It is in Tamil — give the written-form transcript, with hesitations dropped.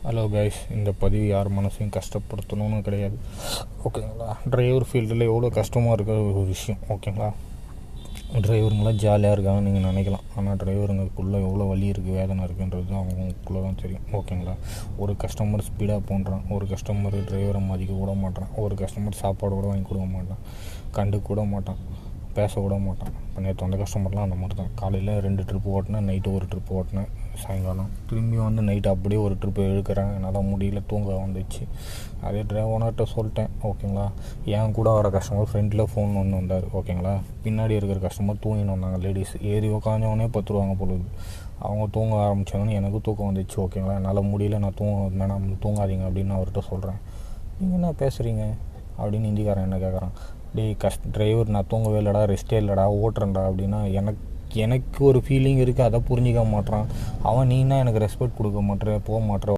ஹலோ கைஸ், இந்த பதிவு யார் மனசையும் கஷ்டப்படுத்தணும்னு கிடையாது, ஓகேங்களா. டிரைவர் ஃபீல்டில் எவ்வளோ கஷ்டமாக இருக்கிற ஒரு விஷயம், ஓகேங்களா. டிரைவருங்களாம் ஜாலியாக இருக்காங்கன்னு நீங்கள் நினைக்கலாம், ஆனால் டிரைவருங்களுக்குள்ளே எவ்வளோ வலி இருக்குது, வேதனை இருக்குன்றது அவங்களுக்குள்ளே தான் தெரியும், ஓகேங்களா. ஒரு கஸ்டமர் ஸ்பீடாக போன்றான், ஒரு கஸ்டமர் டிரைவரை மதிக்க கூட மாட்டான், ஒரு கஸ்டமர் சாப்பாடு கூட வாங்கி கொடுக்க மாட்டான், கண்டு கூட மாட்டான், பேசக்கூட மாட்டான். இப்போ நேற்று வந்த கஸ்டமர்லாம் அந்த மாதிரி தான். காலையில் 2 ட்ரிப்பு ஓட்டினேன், நைட்டு ஒரு ட்ரிப்பு ஓட்டினேன், சாயங்காலம் திரும்பி வந்து நைட்டு அப்படியே ஒரு ட்ரிப்பு இழுக்கிறேன். என்னால் முடியல, தூங்க வந்துச்சு. அதே ஓனர்கிட்ட சொல்லிட்டேன், ஓகேங்களா. என் கூட வர கஸ்டமர் ஃப்ரெண்டில் ஃபோன் ஒன்று வந்தார், ஓகேங்களா. பின்னாடி இருக்கிற கஸ்டமர் தூங்கின்னு வந்தாங்க, லேடிஸ். ஏறி உக்காஞ்சவொடனே 10 ரூபாங்க பொழுது. அவங்க தூங்க ஆரம்பித்தாங்கன்னு எனக்கு தூக்கம் வந்துச்சு, ஓகேங்களா. என்னால் முடியல, நான் வேணாம் தூங்காதீங்க அப்படின்னு அவர்கிட்ட சொல்கிறேன். நீங்கள் என்ன பேசுகிறீங்க அப்படின்னு ஹிந்திக்காரன் என்ன கேட்குறான். டிரைவர் நான் தூங்கவே இல்லைடா, ரெஸ்ட்டே இல்லைடா, ஓட்டுறேன்டா அப்படின்னா எனக்கு ஒரு ஃபீலிங் இருக்குது, அதை புரிஞ்சிக்க மாட்டேறான் அவன். நீனா எனக்கு ரெஸ்பெக்ட் கொடுக்க மாட்டேற, போக மாட்டேற.